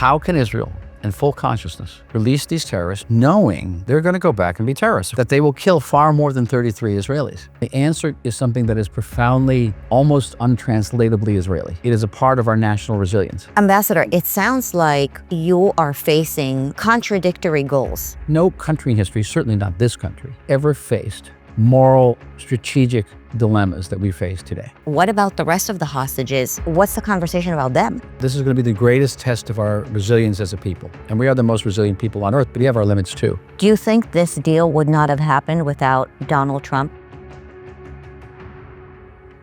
How can Israel, in full consciousness, release these terrorists knowing they're going to go back and be terrorists, that they will kill far more than 33 Israelis? The answer is something that is profoundly, almost untranslatably Israeli. It is a part of our national resilience. Ambassador, it sounds like you are facing contradictory goals. No country in history, certainly not this country, ever faced moral, strategic dilemmas that we face today. What about the rest of the hostages? What's the conversation about them? This is going to be the greatest test of our resilience as a people. And we are the most resilient people on earth, but we have our limits too. Do you think this deal would not have happened without Donald Trump?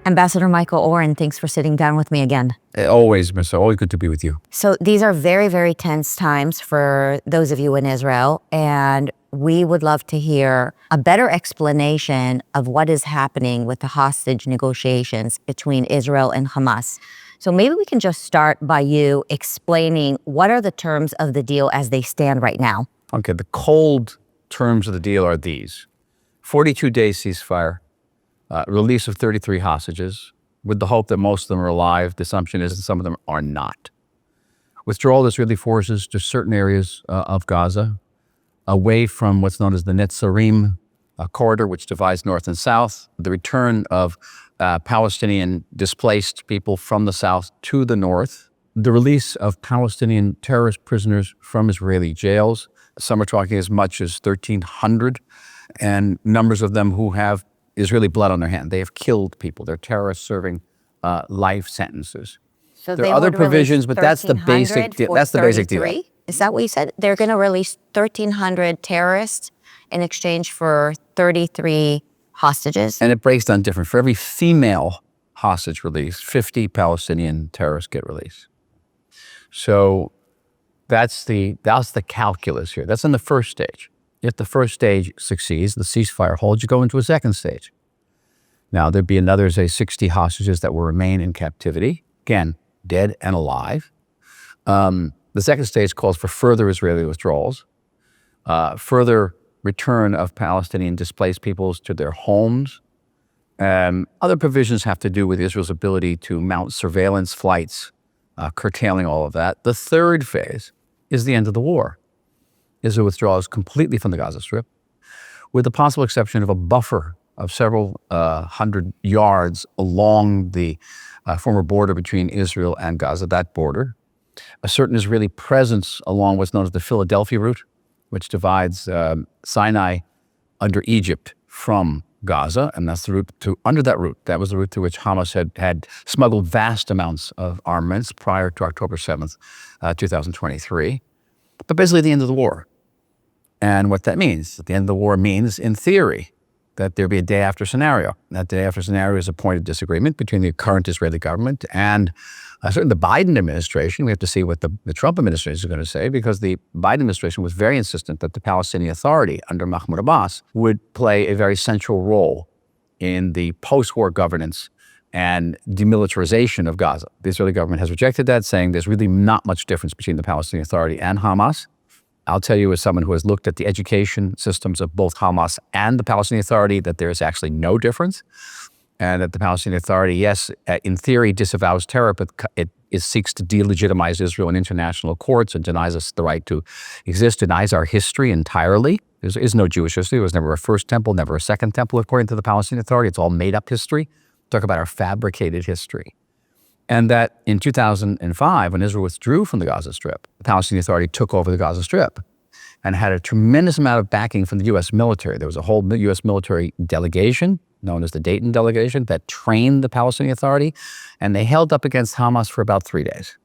Ambassador Michael Oren, thanks for sitting down with me again. Always, Mr. Always good to be with you. So these are very, very tense times for those of you in Israel, and we would love to hear a better explanation of what is happening with the hostage negotiations between Israel and Hamas. So maybe we can just start by you explaining what are the terms of the deal as they stand right now. Okay, the cold terms of the deal are these. 42-day ceasefire, release of 33 hostages, with the hope that most of them are alive. The assumption is that some of them are not. Withdrawal of Israeli forces to certain areas of Gaza, away from what's known as the Netzarim corridor, which divides north and south, the return of Palestinian displaced people from the south to the north, the release of Palestinian terrorist prisoners from Israeli jails. Some are talking as much as 1,300, and numbers of them who have Israeli blood on their hand. They have killed people. They're terrorists serving life sentences. So there are other provisions, but that's the basic deal. That's the basic deal. Is that what you said? They're going to release 1,300 terrorists in exchange for 33 hostages? And it breaks down different. For every female hostage release, 50 Palestinian terrorists get released. So that's the calculus here. That's in the first stage. If the first stage succeeds, the ceasefire holds, you go into a second stage. Now, there'd be another, say, 60 hostages that will remain in captivity, again, dead and alive. The second stage calls for further Israeli withdrawals, further return of Palestinian displaced peoples to their homes. Other provisions have to do with Israel's ability to mount surveillance flights, curtailing all of that. The third phase is the end of the war. Israel withdraws completely from the Gaza Strip, with the possible exception of a buffer of several hundred yards along the former border between Israel and Gaza, that border. A certain Israeli presence along what's known as the Philadelphia route, which divides Sinai under Egypt from Gaza, and that's the route under that route. That was the route through which Hamas had smuggled vast amounts of armaments prior to October 7th, 2023. But basically the end of the war. And what that means, at the end of the war means, in theory, that there'd be a day after scenario. That day after scenario is a point of disagreement between the current Israeli government and certainly the Biden administration. We have to see what the Trump administration is going to say, because the Biden administration was very insistent that the Palestinian Authority under Mahmoud Abbas would play a very central role in the post-war governance and demilitarization of Gaza. The Israeli government has rejected that, saying there's really not much difference between the Palestinian Authority and Hamas. I'll tell you, as someone who has looked at the education systems of both Hamas and the Palestinian Authority, that there is actually no difference. And that the Palestinian Authority, yes, in theory, disavows terror, but it seeks to delegitimize Israel in international courts and denies us the right to exist, denies our history entirely. There is no Jewish history. There was never a first temple, never a second temple, according to the Palestinian Authority. It's all made-up history. Talk about our fabricated history. And that in 2005, when Israel withdrew from the Gaza Strip, the Palestinian Authority took over the Gaza Strip and had a tremendous amount of backing from the U.S. military. There was a whole U.S. military delegation, known as the Dayton Delegation, that trained the Palestinian Authority, and they held up against Hamas for about 3 days.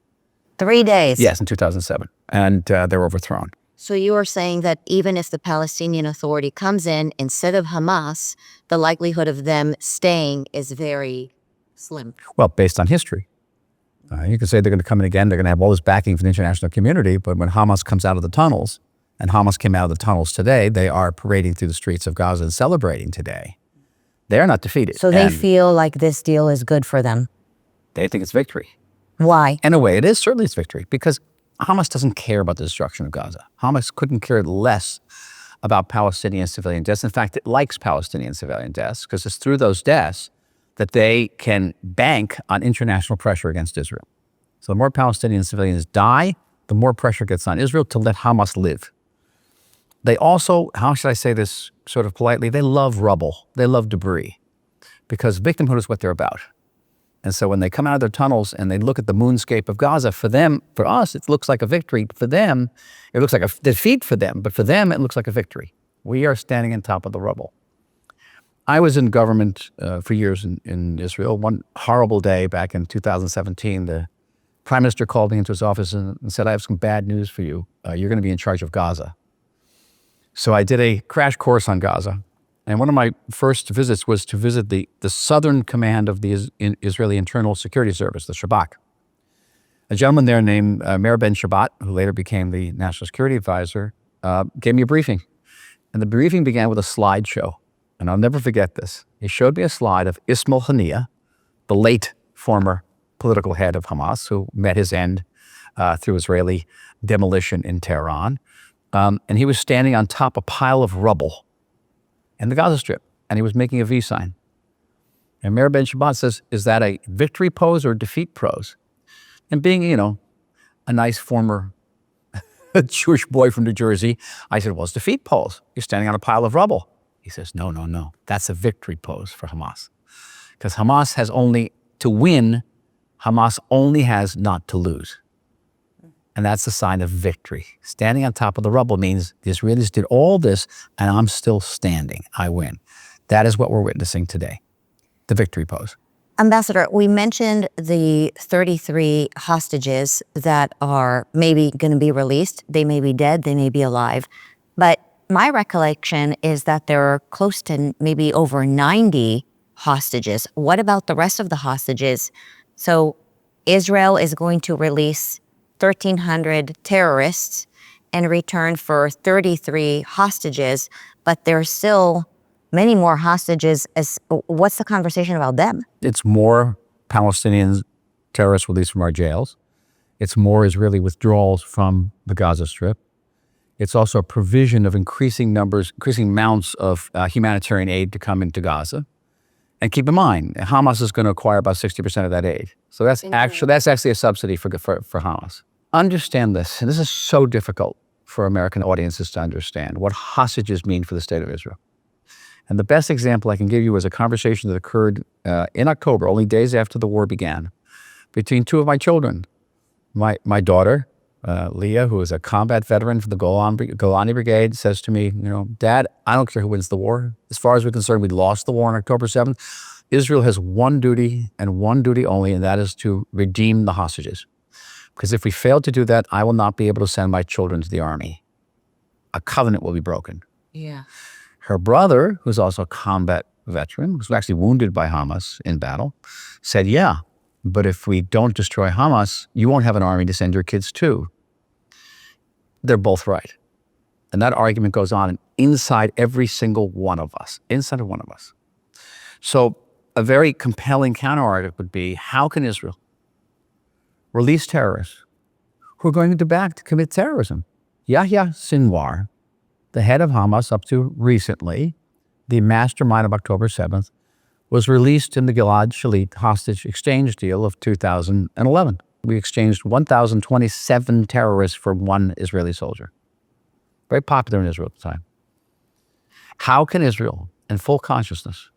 3 days? Yes, in 2007, and they were overthrown. So you are saying that even if the Palestinian Authority comes in instead of Hamas, the likelihood of them staying is very slim? Well, based on history. You can say they're going to come in again, they're going to have all this backing from the international community, but when Hamas comes out of the tunnels, and Hamas came out of the tunnels today, they are parading through the streets of Gaza and celebrating today. They are not defeated. So they feel like this deal is good for them? They think it's victory. Why? In a way, it is certainly it's victory, because Hamas doesn't care about the destruction of Gaza. Hamas couldn't care less about Palestinian civilian deaths. In fact, it likes Palestinian civilian deaths, because it's through those deaths that they can bank on international pressure against Israel. So the more Palestinian civilians die, the more pressure gets on Israel to let Hamas live. They also, how should I say this sort of politely, they love rubble. They love debris because victimhood is what they're about. And so when they come out of their tunnels and they look at the moonscape of Gaza, for them, for us, it looks like a victory. For them, it looks like a defeat for them. But for them, it looks like a victory. We are standing on top of the rubble. I was in government for years in Israel. One horrible day back in 2017, the prime minister called me into his office and said, I have some bad news for you. You're going to be in charge of Gaza. So I did a crash course on Gaza. And one of my first visits was to visit the southern command of the Israeli Internal Security Service, the Shabak. A gentleman there named Meir Ben Shabbat, who later became the National Security Advisor, gave me a briefing. And the briefing began with a slideshow. And I'll never forget this. He showed me a slide of Ismail Haniyeh, the late former political head of Hamas, who met his end through Israeli demolition in Tehran. And he was standing on top of a pile of rubble in the Gaza Strip, and he was making a V sign. And Meir Ben Shabbat says, is that a victory pose or a defeat pose? And being, a nice former Jewish boy from New Jersey, I said, well, it's defeat pose. You're standing on a pile of rubble. He says, no. That's a victory pose for Hamas. Because Hamas has only to win, Hamas only has not to lose. And that's a sign of victory. Standing on top of the rubble means the Israelis did all this, and I'm still standing. I win. That is what we're witnessing today, the victory pose. Ambassador, we mentioned the 33 hostages that are maybe going to be released. They may be dead, they may be alive. But my recollection is that there are close to maybe over 90 hostages. What about the rest of the hostages? So Israel is going to release 1,300 terrorists in return for 33 hostages, but there's still many more hostages. What's the conversation about them? It's more Palestinian terrorists released from our jails. It's more Israeli withdrawals from the Gaza Strip. It's also a provision of increasing amounts of humanitarian aid to come into Gaza. And keep in mind, Hamas is going to acquire about 60% of that aid. So that's actually a subsidy for Hamas. Understand this, and this is so difficult for American audiences to understand, what hostages mean for the state of Israel. And the best example I can give you is a conversation that occurred in October, only days after the war began, between two of my children. My daughter, Leah, who is a combat veteran for the Golani Brigade, says to me, Dad, I don't care who wins the war. As far as we're concerned, we lost the war on October 7th. Israel has one duty and one duty only, and that is to redeem the hostages. Because if we fail to do that, I will not be able to send my children to the army. A covenant will be broken. Yeah. Her brother, who's also a combat veteran, was actually wounded by Hamas in battle, said, yeah, but if we don't destroy Hamas, you won't have an army to send your kids to. They're both right. And that argument goes on inside every single one of us, So a very compelling counter-argument would be, how can Israel release terrorists who are going to commit terrorism? Yahya Sinwar, the head of Hamas up to recently, the mastermind of October 7th, was released in the Gilad Shalit hostage exchange deal of 2011. We exchanged 1,027 terrorists for one Israeli soldier. Very popular in Israel at the time. How can Israel, in full consciousness,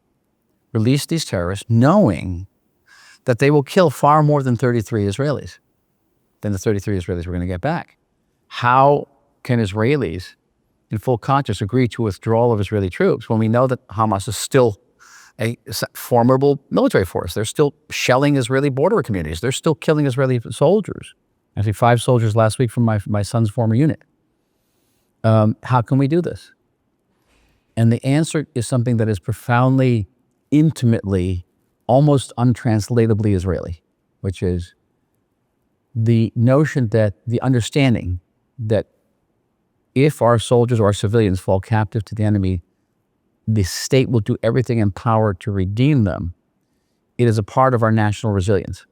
release these terrorists knowing that they will kill far more than 33 Israelis, than the 33 Israelis we're going to get back? How can Israelis, in full conscience, agree to withdrawal of Israeli troops when we know that Hamas is still a formidable military force? They're still shelling Israeli border communities. They're still killing Israeli soldiers. Actually, 5 soldiers last week from my son's former unit. How can we do this? And the answer is something that is profoundly, intimately, almost untranslatably Israeli, which is the notion that the understanding that if our soldiers or our civilians fall captive to the enemy, the state will do everything in power to redeem them. It is a part of our national resilience.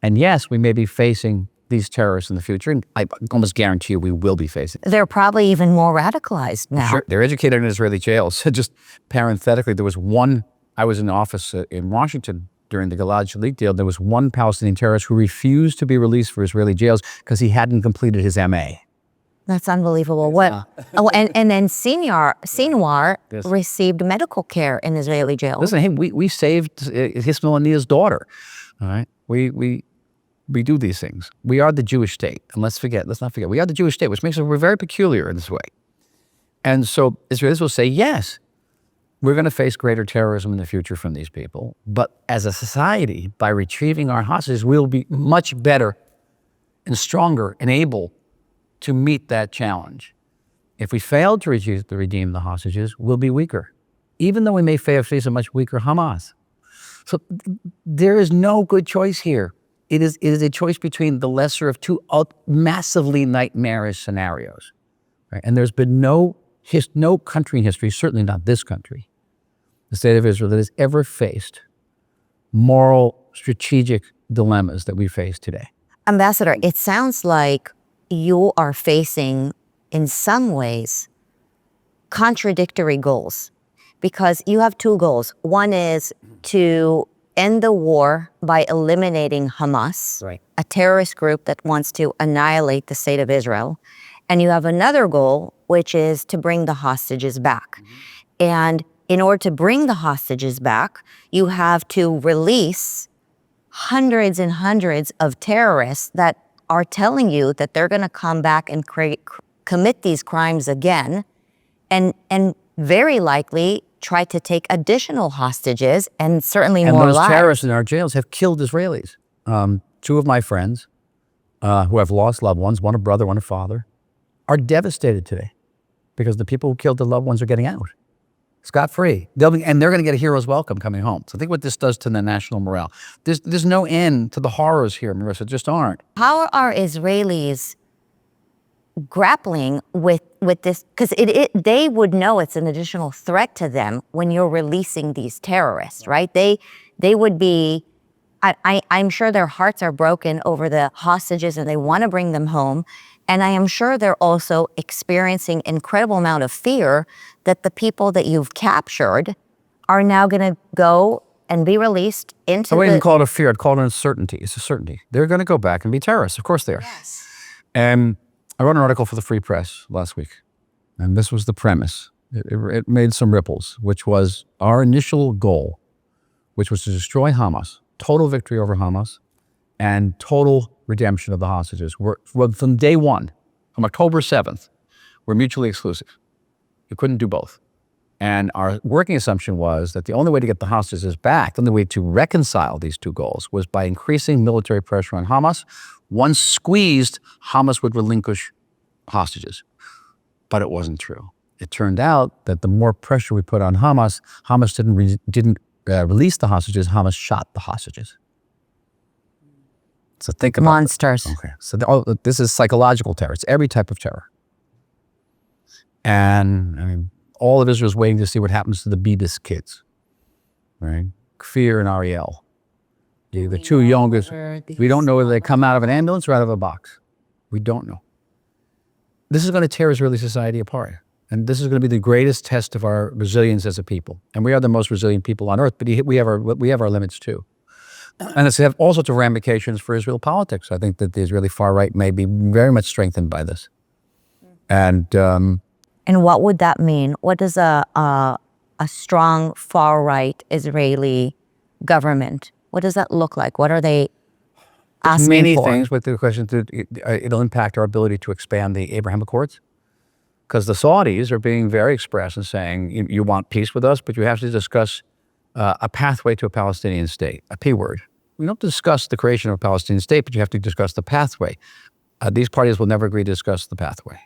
And yes, we may be facing these terrorists in the future, and I almost guarantee you we will be facing. They're probably even more radicalized now. Sure. They're educated in Israeli jails. Just parenthetically, there was one, I was in the office in Washington during the Lethality deal, there was one Palestinian terrorist who refused to be released for Israeli jails because he hadn't completed his MA. That's unbelievable. And then Sinwar Yes. received medical care in Israeli jail. Listen, hey, we saved Ismail Haniya's daughter. All right, we do these things. We are the Jewish state, and let's not forget, we are the Jewish state, which makes us, we're very peculiar in this way. And so Israelis will say, yes, we're going to face greater terrorism in the future from these people, but as a society, by retrieving our hostages, we'll be much better and stronger and able to meet that challenge. If we fail to redeem the hostages, we'll be weaker, even though we may face a much weaker Hamas. So there is no good choice here. It is a choice between the lesser of two massively nightmarish scenarios. Right? And there's been no country in history, certainly not this country, the state of Israel, that has ever faced moral, strategic dilemmas that we face today. Ambassador, it sounds like you are facing, in some ways, contradictory goals, because you have two goals. One is to end the war by eliminating Hamas, Right. a terrorist group that wants to annihilate the state of Israel. And you have another goal, which is to bring the hostages back. And in order to bring the hostages back, you have to release hundreds and hundreds of terrorists that are telling you that they're going to come back and commit these crimes again, and very likely try to take additional hostages and certainly more lives. And those terrorists in our jails have killed Israelis. Two of my friends who have lost loved ones, one a brother, one a father, are devastated today because the people who killed their loved ones are getting out scot-free. And they're going to get a hero's welcome coming home. So think what this does to the national morale. There's no end to the horrors here, Marissa, just aren't. How are Israelis grappling with this? Because they would know it's an additional threat to them when you're releasing these terrorists, right? They would be, I'm sure their hearts are broken over the hostages and they want to bring them home. And I am sure they're also experiencing incredible amount of fear that the people that you've captured are now going to go and be released into I wouldn't even call it a fear. I'd call it an uncertainty. It's a certainty. They're going to go back and be terrorists. Of course they are. Yes. And I wrote an article for the Free Press last week. And this was the premise. It made some ripples, which was our initial goal, which was to destroy Hamas, total victory over Hamas, and total redemption of the hostages. From day one, from October 7th, we're mutually exclusive. You couldn't do both. And our working assumption was that the only way to get the hostages back, the only way to reconcile these two goals, was by increasing military pressure on Hamas. Once squeezed, Hamas would relinquish hostages. But it wasn't true. It turned out that the more pressure we put on Hamas, Hamas didn't release the hostages, Hamas shot the hostages. So think about monsters. Okay. So this is psychological terror. It's every type of terror. And I mean, all of Israel's waiting to see what happens to the Bibis kids, right? Kfir and Ariel, the two youngest. We don't know whether they come out of an ambulance or out of a box. We don't know. This is going to tear Israeli society apart. And this is going to be the greatest test of our resilience as a people. And we are the most resilient people on earth, but we have our limits too. And it's have all sorts of ramifications for Israel politics. I think that the Israeli far right may be very much strengthened by this. And what would that mean? What does a strong far right Israeli government, what does that look like? What are they asking many for? things, but the question is, it'll impact our ability to expand the Abraham Accords. Because the Saudis are being very express in saying, you want peace with us, but you have to discuss a pathway to a Palestinian state, a P word. We don't discuss the creation of a Palestinian state, but you have to discuss the pathway. These parties will never agree to discuss the pathway.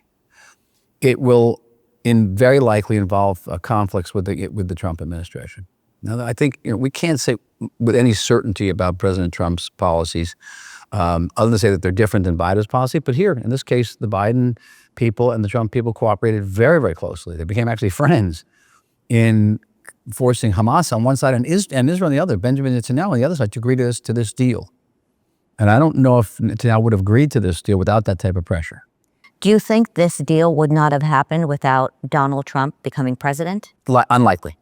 It will very likely involve conflicts with the Trump administration. Now, I think we can't say with any certainty about President Trump's policies, other than to say that they're different than Biden's policy. But here, in this case, the Biden people and the Trump people cooperated very, very closely. They became actually friends in forcing Hamas on one side and Israel on the other, Benjamin Netanyahu on the other side, to agree to this deal. And I don't know if Netanyahu would have agreed to this deal without that type of pressure. Do you think this deal would not have happened without Donald Trump becoming president? Unlikely.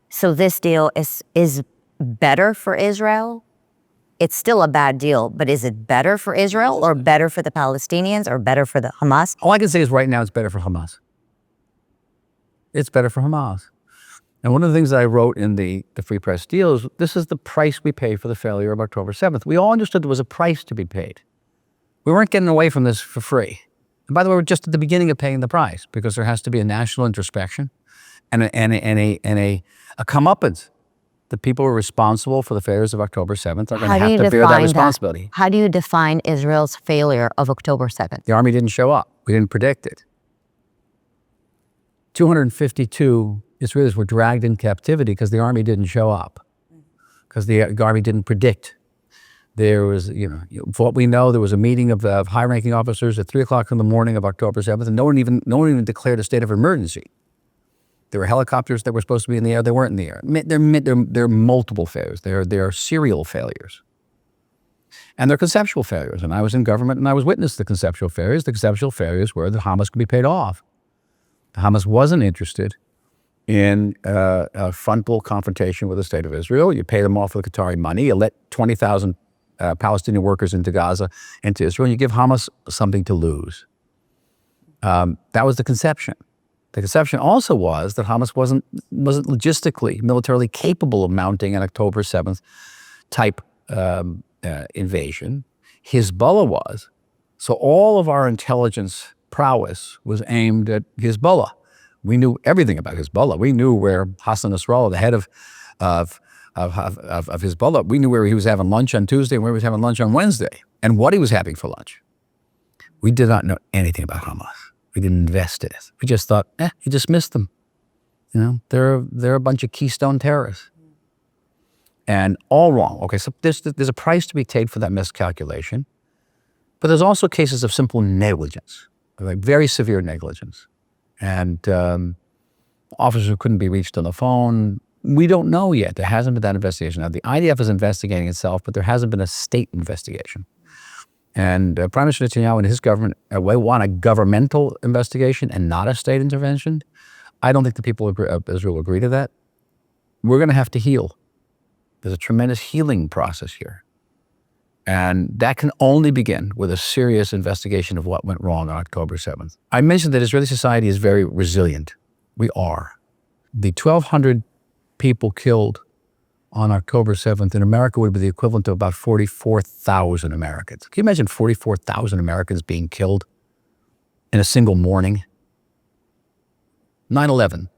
So this deal is better for Israel? It's still a bad deal, but is it better for Israel or better for the Palestinians or better for the Hamas? All I can say is right now it's better for Hamas. It's better for Hamas. And one of the things that I wrote in the Free Press deal is this is the price we pay for the failure of October 7th. We all understood there was a price to be paid. We weren't getting away from this for free. And by the way, we're just at the beginning of paying the price because there has to be a national introspection and a comeuppance. The people who are responsible for the failures of October 7th are going to have to bear that responsibility. How do you define Israel's failure of October 7th? The army didn't show up. We didn't predict it. 252 Israelis were dragged in captivity because the army didn't show up, because the army didn't predict. There was, for what we know, there was a meeting of high-ranking officers at 3 o'clock in the morning of October 7th, and no one even declared a state of emergency. There were helicopters that were supposed to be in the air. They weren't in the air. They're multiple failures. They're serial failures. And they're conceptual failures. And I was in government and I was witness to the conceptual failures. The conceptual failures were that Hamas could be paid off. Hamas wasn't interested in a frontal confrontation with the state of Israel. You pay them off with Qatari money. You let 20,000 Palestinian workers into Gaza, into Israel, and you give Hamas something to lose. That was the conception. The conception also was that Hamas wasn't logistically, militarily capable of mounting an October 7th type invasion. Hezbollah was. So all of our intelligence prowess was aimed at Hezbollah. We knew everything about Hezbollah. We knew where Hassan Nasrallah, the head of Hezbollah, we knew where he was having lunch on Tuesday and where he was having lunch on Wednesday and what he was having for lunch. We did not know anything about Hamas. We didn't invest in it. We just thought, you dismissed them. They're a bunch of Keystone terrorists. And all wrong. Okay, so there's a price to be paid for that miscalculation, but there's also cases of simple negligence, like very severe negligence. And officers who couldn't be reached on the phone. We don't know yet. There hasn't been that investigation. Now, the IDF is investigating itself, but there hasn't been a state investigation. And Prime Minister Netanyahu and his government want a governmental investigation and not a state intervention. I don't think the people of Israel agree to that. We're going to have to heal. There's a tremendous healing process here. And that can only begin with a serious investigation of what went wrong on October 7th. I mentioned that Israeli society is very resilient. We are. The 1,200 people killed on October 7th in America would be the equivalent of about 44,000 Americans. Can you imagine 44,000 Americans being killed in a single morning? 9/11,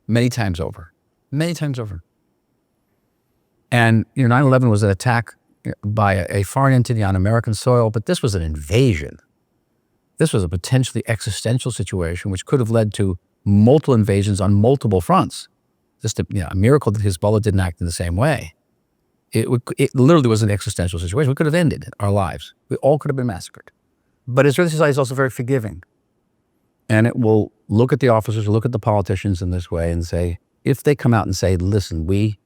many times over. Many times over. And 9/11 was an attack by a foreign entity on American soil, but this was an invasion. This was a potentially existential situation which could have led to multiple invasions on multiple fronts. Just a miracle that Hezbollah didn't act in the same way. It literally was an existential situation. We could have ended our lives. We all could have been massacred. But Israeli society is also very forgiving. And it will look at the officers, look at the politicians in this way and say, if they come out and say, listen, we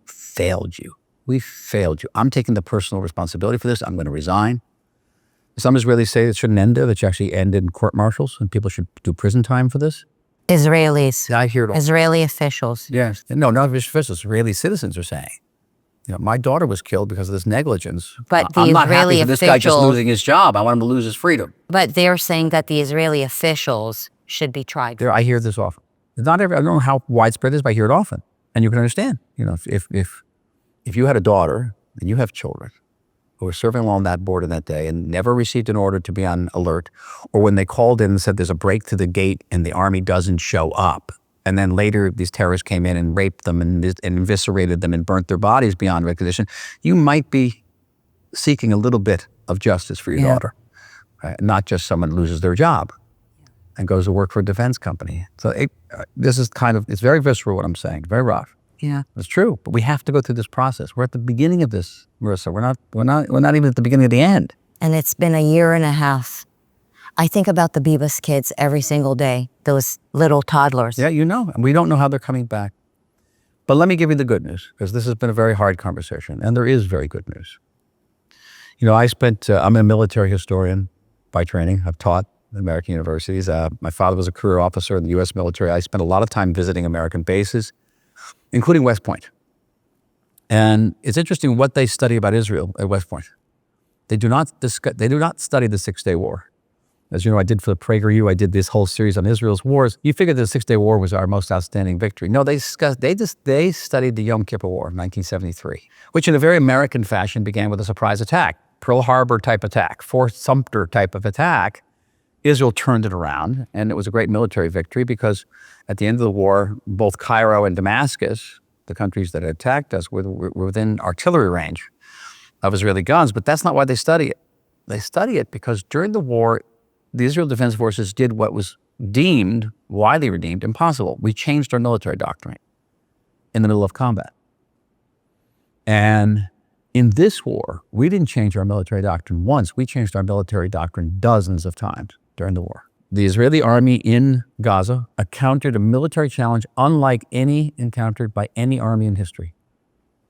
failed you. We failed you. I'm taking the personal responsibility for this. I'm going to resign. Some Israelis say it shouldn't end there, that should actually end in court-martials and people should do prison time for this. Israelis. I hear it all. Israeli officials. Yes. No, not officials. Israeli citizens are saying, my daughter was killed because of this negligence. But the I'm not Israeli happy for this guy just losing his job. I want him to lose his freedom. But they're saying that the Israeli officials should be tried. I hear this often. I don't know how widespread it is, but I hear it often. And you can understand, if you had a daughter and you have children who were serving along that border that day and never received an order to be on alert, or when they called in and said there's a break to the gate and the army doesn't show up, and then later these terrorists came in and raped them and eviscerated them and burnt their bodies beyond recognition, you might be seeking a little bit of justice for your daughter, right? Not just someone who loses their job and goes to work for a defense company. So this is it's very visceral what I'm saying, very rough. Yeah, it's true, but we have to go through this process. We're at the beginning of this, Marissa. We're not even at the beginning of the end. And it's been a year and a half. I think about the Bebas kids every single day, those little toddlers. Yeah, and we don't know how they're coming back. But let me give you the good news, because this has been a very hard conversation, and there is very good news. I'm a military historian by training. I've taught at American universities. My father was a career officer in the U.S. military. I spent a lot of time visiting American bases, including West Point. And it's interesting what they study about Israel at West Point. They do not study the Six-Day War. As you know, I did for the PragerU, I did this whole series on Israel's wars. You figured the Six-Day War was our most outstanding victory. No, they studied the Yom Kippur War of 1973, which in a very American fashion began with a surprise attack, Pearl Harbor type attack, Fort Sumter type of attack. Israel turned it around, and it was a great military victory because at the end of the war, both Cairo and Damascus, the countries that had attacked us, were within artillery range of Israeli guns. But that's not why they study it. They study it because during the war, the Israel Defense Forces did what was widely deemed, impossible. We changed our military doctrine in the middle of combat. And in this war, we didn't change our military doctrine once. We changed our military doctrine dozens of times during the war. The Israeli army in Gaza encountered a military challenge unlike any encountered by any army in history.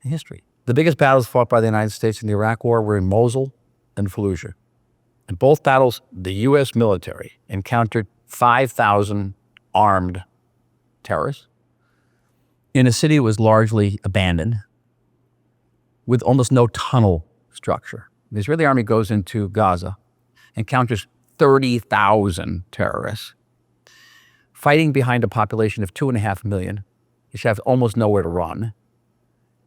The biggest battles fought by the United States in the Iraq War were in Mosul and Fallujah. In both battles, the U.S. military encountered 5,000 armed terrorists in a city that was largely abandoned with almost no tunnel structure. The Israeli army goes into Gaza, encounters 30,000 terrorists, fighting behind a population of 2.5 million, which have almost nowhere to run,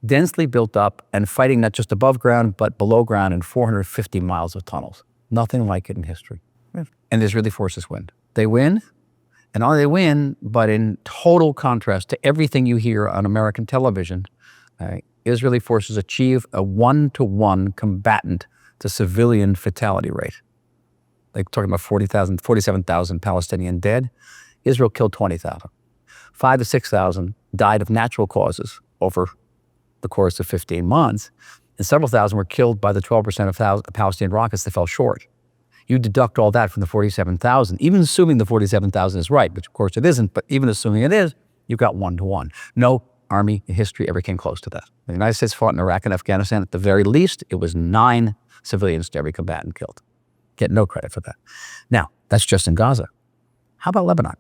densely built up and fighting not just above ground, but below ground in 450 miles of tunnels. Nothing like it in history. And the Israeli forces win. They win, and not only they win, but in total contrast to everything you hear on American television, Israeli forces achieve a 1-to-1 combatant to civilian fatality rate. They're talking about 47,000 Palestinian dead. Israel killed 20,000. 5,000 to 6,000 died of natural causes over the course of 15 months. And several thousand were killed by the 12% of Palestinian rockets that fell short. You deduct all that from the 47,000, even assuming the 47,000 is right, which of course it isn't, but even assuming it is, you've got 1-to-1. No army in history ever came close to that. The United States fought in Iraq and Afghanistan. At the very least, it was 9 civilians to every combatant killed. Get no credit for that. Now, that's just in Gaza. How about Lebanon?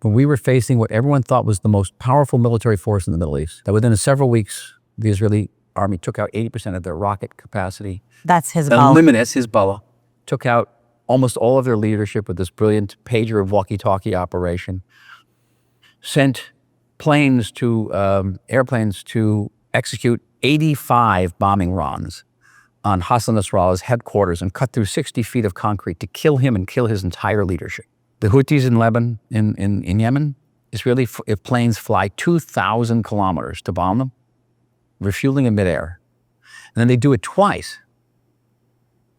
When we were facing what everyone thought was the most powerful military force in the Middle East, that within several weeks, the Israeli army took out 80% of their rocket capacity. That's Hezbollah. Eliminates Hezbollah. Took out almost all of their leadership with this brilliant pager of walkie-talkie operation. Sent airplanes to execute 85 bombing runs on Hassan Nasrallah's headquarters and cut through 60 feet of concrete to kill him and kill his entire leadership. The Houthis in Lebanon, in Yemen, Israeli planes fly 2,000 kilometers to bomb them, refueling in midair. And then they do it twice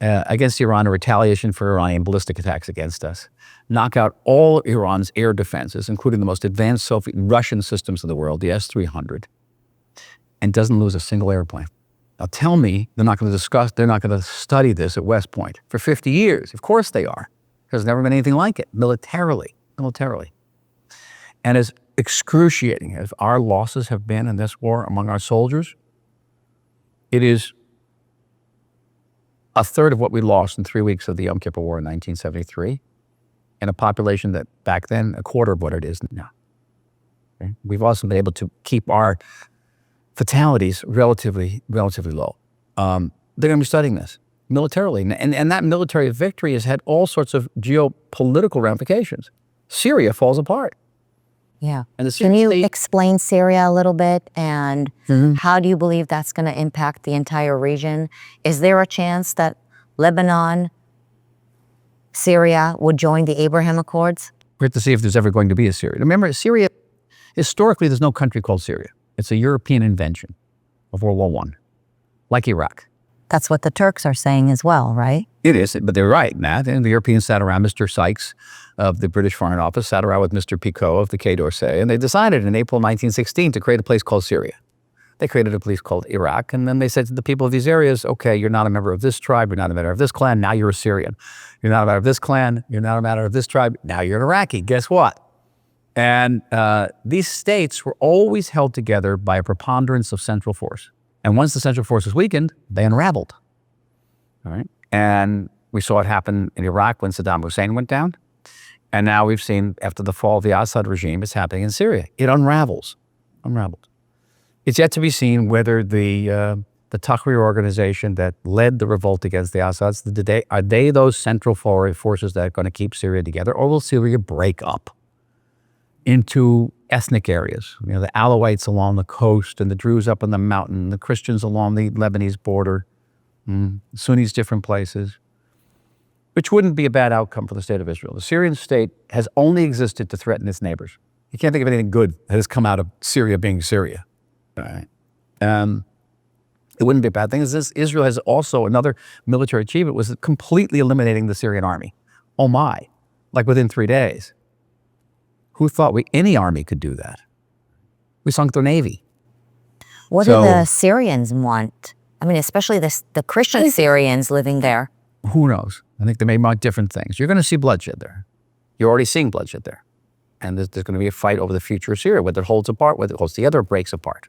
against Iran in retaliation for Iranian ballistic attacks against us. Knock out all Iran's air defenses, including the most advanced Russian systems in the world, the S-300, and doesn't lose a single airplane. Now tell me they're not going to study this at West Point for 50 years. Of course they are, because there's never been anything like it militarily. And as excruciating as our losses have been in this war among our soldiers, it is a third of what we lost in 3 weeks of the Yom Kippur War in 1973, and a population that back then, a quarter of what it is now. Okay? We've also been able to keep our fatalities relatively low. They're going to be studying this militarily. And that military victory has had all sorts of geopolitical ramifications. Syria falls apart. Yeah. And Can you explain Syria a little bit, and how do you believe that's going to impact the entire region? Is there a chance that Lebanon, Syria would join the Abraham Accords? We have to see if there's ever going to be a Syria. Remember, Syria, historically, there's no country called Syria. It's a European invention of World War I, like Iraq. That's what the Turks are saying as well, right? It is, but they're right, Matt. And the Europeans sat around, Mr. Sykes of the British Foreign Office sat around with Mr. Picot of the Quai d'Orsay, and they decided in April 1916 to create a place called Syria. They created a place called Iraq, and then they said to the people of these areas, okay, you're not a member of this tribe, you're not a member of this clan, now you're a Syrian. You're not a member of this clan, you're not a member of this tribe, now you're an Iraqi. Guess what? And these states were always held together by a preponderance of central force. And once the central force was weakened, they unraveled. All right? And we saw it happen in Iraq when Saddam Hussein went down. And now we've seen, after the fall of the Assad regime, it's happening in Syria. It unravels. It's yet to be seen whether the Tahrir organization that led the revolt against the Assads, are they those central forces that are going to keep Syria together, or will Syria break up into ethnic areas? The Alawites along the coast and the Druze up on the mountain, the Christians along the Lebanese border, Sunnis different places, which wouldn't be a bad outcome for the state of Israel. The Syrian state has only existed to threaten its neighbors. You can't think of anything good that has come out of Syria being Syria. All right. It wouldn't be a bad thing. Israel has also, another military achievement was completely eliminating the Syrian army. Oh my, like within 3 days. Who thought any army could do that? We sunk their navy. What do the Syrians want? I mean, especially the Christian Syrians living there. Who knows? I think they may want different things. You're going to see bloodshed there. You're already seeing bloodshed there. And there's going to be a fight over the future of Syria, whether it holds apart, whether it holds together, or breaks apart.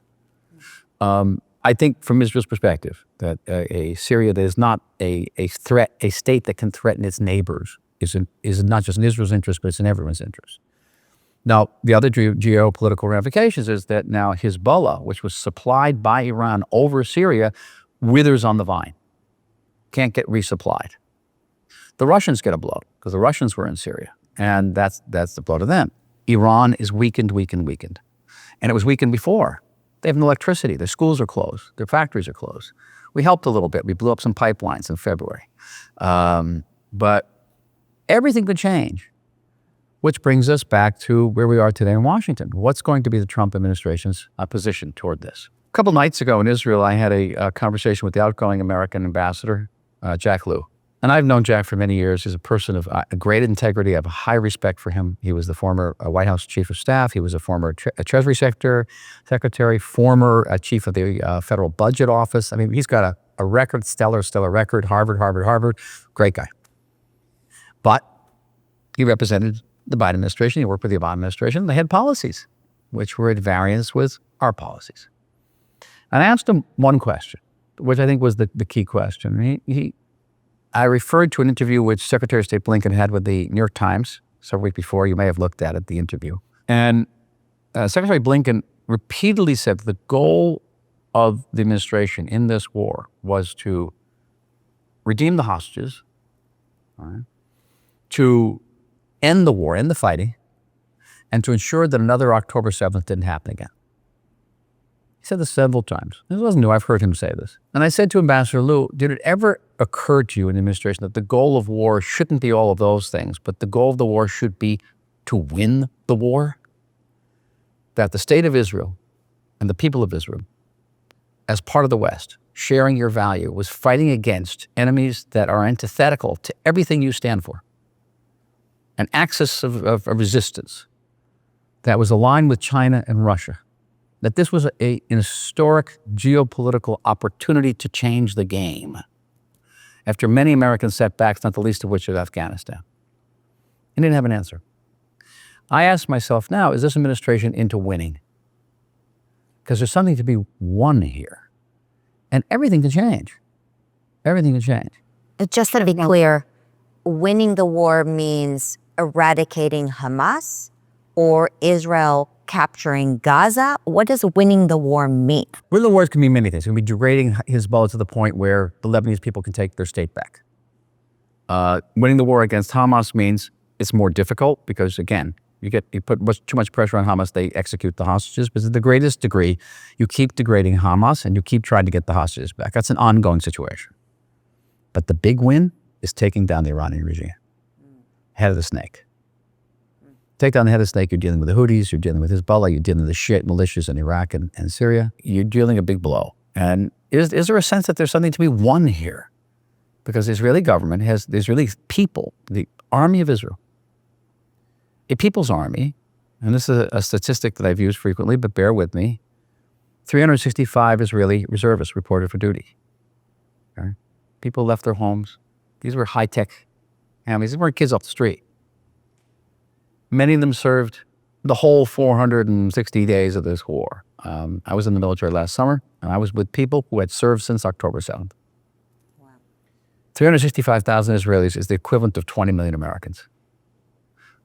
I think from Israel's perspective that a Syria that is not a threat, a state that can threaten its neighbors is not just in Israel's interest, but it's in everyone's interest. Now, the other geopolitical ramifications is that now Hezbollah, which was supplied by Iran over Syria, withers on the vine, can't get resupplied. The Russians get a blow because the Russians were in Syria, and that's the blow to them. Iran is weakened. And it was weakened before. They have no electricity. Their schools are closed. Their factories are closed. We helped a little bit. We blew up some pipelines in February. But everything could change, which brings us back to where we are today in Washington. What's going to be the Trump administration's position toward this? A couple nights ago in Israel, I had a conversation with the outgoing American ambassador, Jack Lew. And I've known Jack for many years. He's a person of great integrity. I have a high respect for him. He was the former White House Chief of Staff. He was a former Treasury Secretary, former Chief of the Federal Budget Office. I mean, he's got a record, stellar record, Harvard. Great guy. But he represented the Biden administration. He worked with the Obama administration. They had policies which were at variance with our policies. And I asked him one question, which I think was the key question. I referred to an interview which Secretary of State Blinken had with the New York Times several weeks before. You may have looked at it, the interview. And Secretary Blinken repeatedly said the goal of the administration in this war was to redeem the hostages, right, to end the war, end the fighting, and to ensure that another October 7th didn't happen again. He said this several times. This wasn't new. I've heard him say this. And I said to Ambassador Lew, did it ever occur to you in the administration that the goal of war shouldn't be all of those things, but the goal of the war should be to win the war? That the state of Israel and the people of Israel, as part of the West, sharing your value, was fighting against enemies that are antithetical to everything you stand for. An axis of resistance that was aligned with China and Russia. That this was an historic geopolitical opportunity to change the game after many American setbacks, not the least of which is Afghanistan. He didn't have an answer. I asked myself now, is this administration into winning? Because there's something to be won here. And everything can change. Everything can change. Just to be clear, winning the war means eradicating Hamas or Israel capturing Gaza? What does winning the war mean? Winning the wars can mean many things. It can be degrading Hezbollah to the point where the Lebanese people can take their state back. Winning the war against Hamas means it's more difficult because, again, you put too much pressure on Hamas, they execute the hostages. But to the greatest degree, you keep degrading Hamas and you keep trying to get the hostages back. That's an ongoing situation. But the big win is taking down the Iranian regime. Head of the snake. Take down the head of the snake, you're dealing with the Houthis, you're dealing with Hezbollah, you're dealing with the Shiite militias in Iraq and Syria. You're dealing a big blow. And is there a sense that there's something to be won here? Because the Israeli government has, the Israeli people, the army of Israel, a people's army, and this is a statistic that I've used frequently, but bear with me, 365 Israeli reservists reported for duty. Okay? People left their homes. These were high-tech families. These weren't kids off the street. Many of them served the whole 460 days of this war. I was in the military last summer, and I was with people who had served since October 7th. Wow. 365,000 Israelis is the equivalent of 20 million Americans.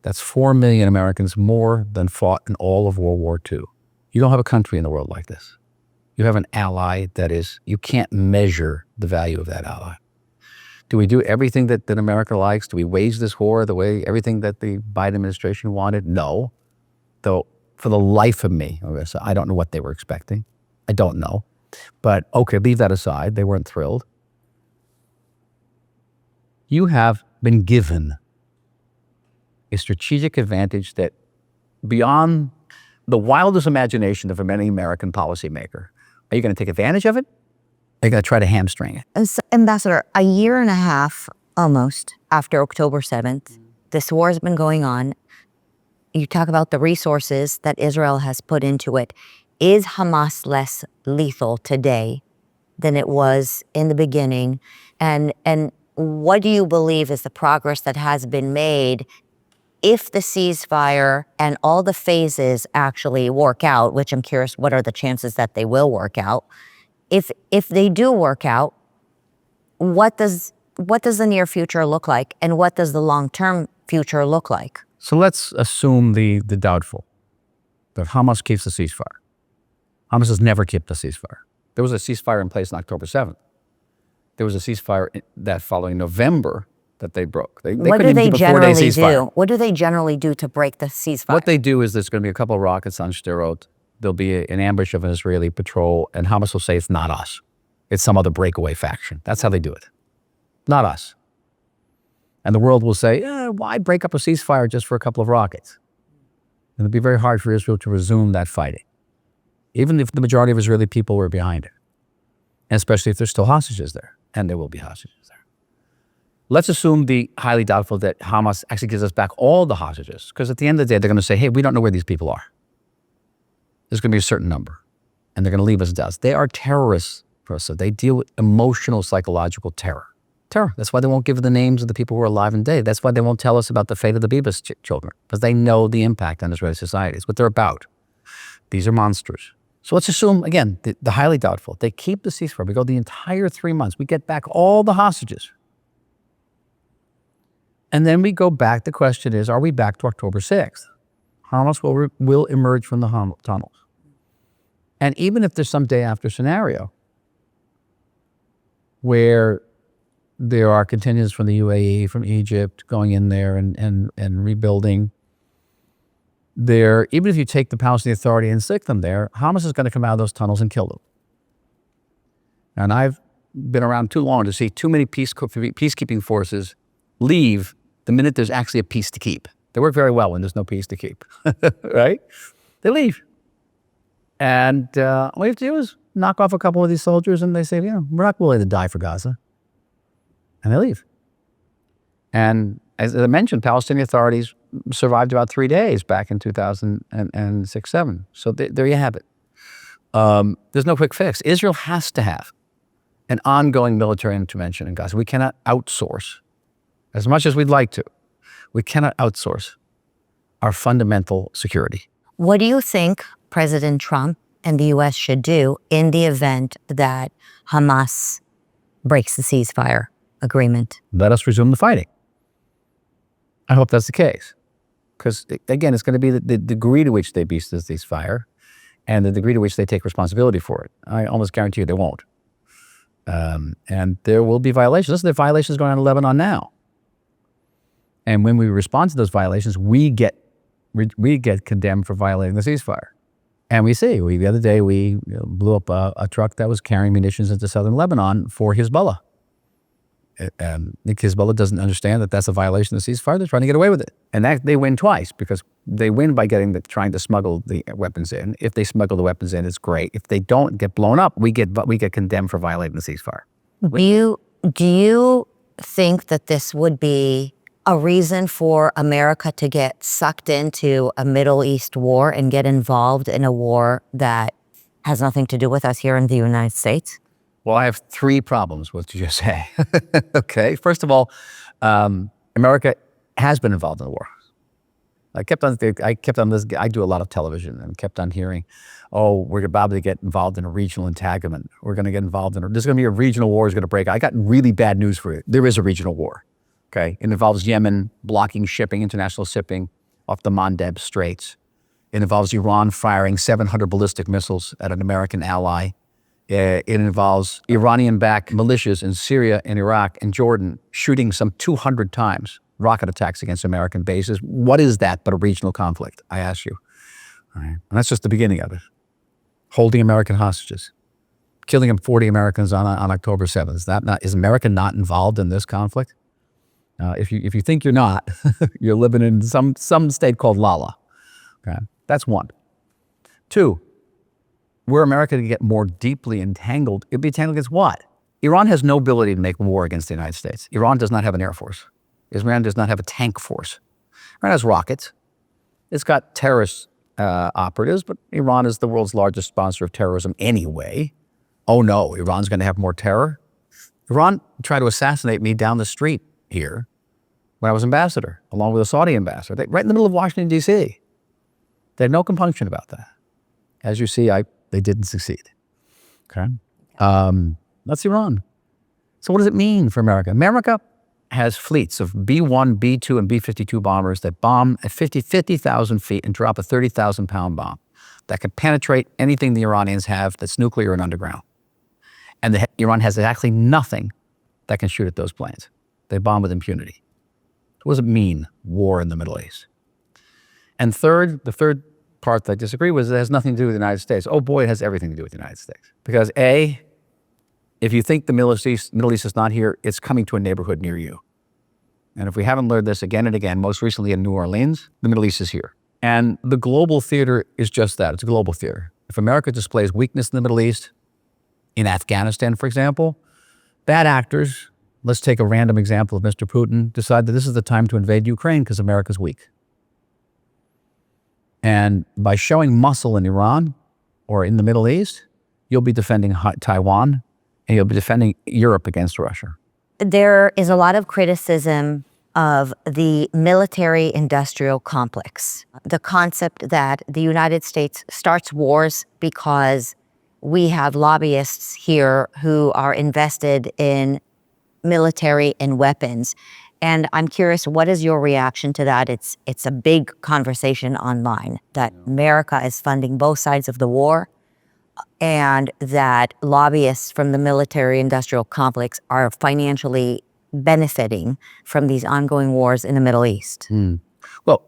That's 4 million Americans more than fought in all of World War II. You don't have a country in the world like this. You have an ally that you can't measure the value of that ally. Do we do everything that America likes? Do we wage this war the way everything that the Biden administration wanted? No. Though for the life of me, I don't know what they were expecting. I don't know. But okay, leave that aside. They weren't thrilled. You have been given a strategic advantage that beyond the wildest imagination of any American policymaker. Are you going to take advantage of it? Are you going to try to hamstring it? As Ambassador, a year and a half almost after October 7th, this war has been going on. You talk about the resources that Israel has put into it. Is Hamas less lethal today than it was in the beginning? And what do you believe is the progress that has been made if the ceasefire and all the phases actually work out, which I'm curious, what are the chances that they will work out? If they do work out, what does the near future look like, and what does the long-term future look like? So let's assume the doubtful, that Hamas keeps the ceasefire. Hamas has never kept the ceasefire. There was a ceasefire in place on October 7th. There was a ceasefire that following November that they broke. They What couldn't do they even keep a 4-day generally ceasefire. do? What do they generally do to break the ceasefire? What they do is there's going to be a couple of rockets on Sderot. There'll be an ambush of an Israeli patrol, and Hamas will say it's not us. It's some other breakaway faction. That's how they do it. Not us. And the world will say, why break up a ceasefire just for a couple of rockets? And it'll be very hard for Israel to resume that fighting, even if the majority of Israeli people were behind it, and especially if there's still hostages there, and there will be hostages there. Let's assume the highly doubtful that Hamas actually gives us back all the hostages, because at the end of the day, they're going to say, hey, we don't know where these people are. There's going to be a certain number, and they're going to leave us in doubt. They are terrorists, so they deal with emotional, psychological terror. That's why they won't give the names of the people who are alive and dead. That's why they won't tell us about the fate of the Bibas children, because they know the impact on Israeli society. It's what they're about. These are monsters. So let's assume, again, the highly doubtful. They keep the ceasefire. We go the entire 3 months. We get back all the hostages. And then we go back. The question is, are we back to October 6th? Hamas will emerge from the tunnels. And even if there's some day after scenario where there are contingents from the UAE, from Egypt, going in there and rebuilding, even if you take the Palestinian Authority and stick them there, Hamas is going to come out of those tunnels and kill them. And I've been around too long to see too many peacekeeping forces leave the minute there's actually a peace to keep. They work very well when there's no peace to keep, right? They leave. And what you have to do is knock off a couple of these soldiers, and they say, we're not willing to die for Gaza. And they leave. And as I mentioned, Palestinian authorities survived about 3 days back in 2006-07. So there you have it. There's no quick fix. Israel has to have an ongoing military intervention in Gaza. We cannot outsource, as much as we'd like to, we cannot outsource our fundamental security. What do you think President Trump and the U.S. should do in the event that Hamas breaks the ceasefire agreement? Let us resume the fighting. I hope that's the case. Because, again, it's going to be the degree to which they beat the ceasefire and the degree to which they take responsibility for it. I almost guarantee you they won't. And there will be violations. Listen, there are violations going on in Lebanon now. And when we respond to those violations, we get condemned for violating the ceasefire. And we see, the other day we blew up a truck that was carrying munitions into southern Lebanon for Hezbollah. And Hezbollah doesn't understand that that's a violation of the ceasefire. They're trying to get away with it. And that they win twice, because they win by trying to smuggle the weapons in. If they smuggle the weapons in, it's great. If they don't get blown up, we get condemned for violating the ceasefire. Do you think that this would be a reason for America to get sucked into a Middle East war and get involved in a war that has nothing to do with us here in the United States? Well, I have 3 problems with what you just say. Okay. First of all, America has been involved in the war. I kept on this. I do a lot of television and kept on hearing, we're about to get involved in a regional entanglement. We're going to get involved there's going to be a regional war is going to break. I got really bad news for you. There is a regional war. Okay. It involves Yemen blocking shipping, international shipping off the Mandeb Straits. It involves Iran firing 700 ballistic missiles at an American ally. It involves Iranian-backed militias in Syria and Iraq and Jordan shooting some 200 times rocket attacks against American bases. What is that but a regional conflict, I ask you? All right. And that's just the beginning of it. Holding American hostages, killing 40 Americans on October 7th. Is America not involved in this conflict? If you think you're not, you're living in some state called Lala. Okay? That's one. Two, were America to get more deeply entangled, it'd be entangled against what? Iran has no ability to make war against the United States. Iran does not have an air force. Iran does not have a tank force. Iran has rockets. It's got terrorist operatives, but Iran is the world's largest sponsor of terrorism anyway. Oh no, Iran's going to have more terror? Iran tried to assassinate me down the street here when I was ambassador, along with a Saudi ambassador, right in the middle of Washington, D.C. They had no compunction about that. As you see, they didn't succeed. Okay? That's Iran. So what does it mean for America? America has fleets of B-1, B-2, and B-52 bombers that bomb at 50,000 feet and drop a 30,000-pound bomb that can penetrate anything the Iranians have that's nuclear and underground. And Iran has exactly nothing that can shoot at those planes. They bomb with impunity. What does it mean, war in the Middle East? And third, the third part that I disagree with is it has nothing to do with the United States. Oh boy, it has everything to do with the United States. Because A, if you think the Middle East is not here, it's coming to a neighborhood near you. And if we haven't learned this again and again, most recently in New Orleans, the Middle East is here. And the global theater is just that. It's a global theater. If America displays weakness in the Middle East, in Afghanistan, for example, bad actors, let's take a random example of Mr. Putin, decide that this is the time to invade Ukraine because America's weak. And by showing muscle in Iran or in the Middle East, you'll be defending Taiwan and you'll be defending Europe against Russia. There is a lot of criticism of the military-industrial complex. The concept that the United States starts wars because we have lobbyists here who are invested in military and weapons. And I'm curious, what is your reaction to that? It's a big conversation online that America is funding both sides of the war and that lobbyists from the military-industrial complex are financially benefiting from these ongoing wars in the Middle East. Well,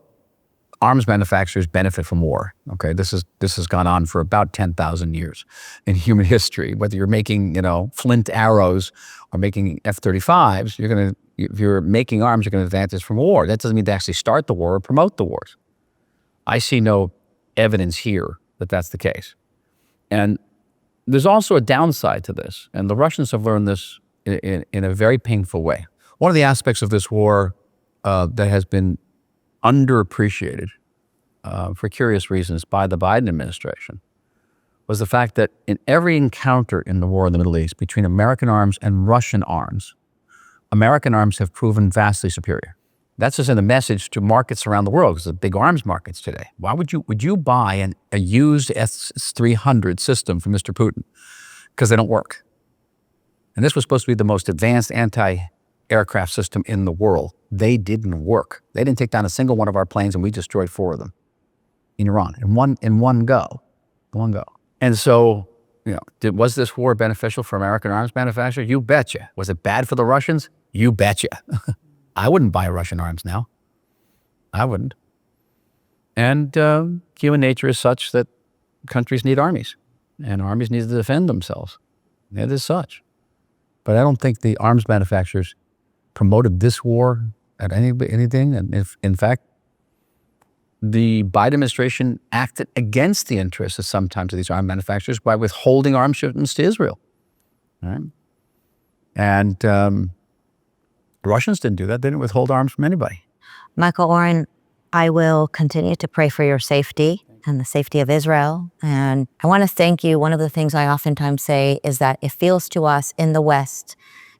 arms manufacturers benefit from war. Okay, this has gone on for about 10,000 years in human history. Whether you're making, flint arrows or making F-35s, if you're making arms, you're going to advantage from war. That doesn't mean to actually start the war or promote the wars. I see no evidence here that that's the case. And there's also a downside to this, and the Russians have learned this in a very painful way. One of the aspects of this war that has been underappreciated for curious reasons by the Biden administration was the fact that in every encounter in the war in the Middle East between American arms and Russian arms, American arms have proven vastly superior. That's just in a message to markets around the world, because the big arms markets today. Why would you buy a used S-300 system from Mr. Putin? Because they don't work. And this was supposed to be the most advanced anti-aircraft system in the world. They didn't work. They didn't take down a single one of our planes, and we destroyed 4 of them in Iran in one go. And so, was this war beneficial for American arms manufacturers? You betcha. Was it bad for the Russians? You betcha. I wouldn't buy Russian arms now. I wouldn't. And human nature is such that countries need armies, and armies need to defend themselves. It is such. But I don't think the arms manufacturers promoted this war at anything. And if, in fact, the Biden administration acted against the interests of sometimes of these arms manufacturers by withholding arms shipments to Israel. Right? And Russians didn't do that. They didn't withhold arms from anybody. Michael Oren, I will continue to pray for your safety and the safety of Israel. And I want to thank you. One of the things I oftentimes say is that it feels to us in the West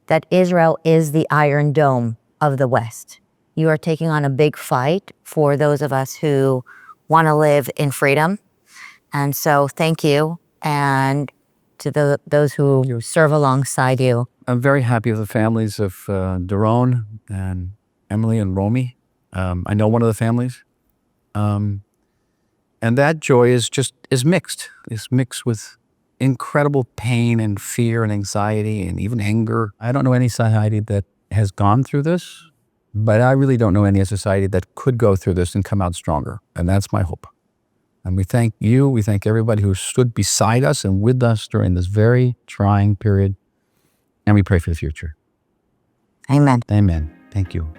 that Israel is the Iron Dome of the West. You are taking on a big fight for those of us who want to live in freedom. And so thank you. And to those who serve alongside you. I'm very happy with the families of Doron and Emily and Romy. I know one of the families. And that joy is mixed. It's mixed with incredible pain and fear and anxiety and even anger. I don't know any society that has gone through this, but I really don't know any society that could go through this and come out stronger. And that's my hope. And we thank you. We thank everybody who stood beside us and with us during this very trying period. And we pray for the future. Amen. Amen. Thank you.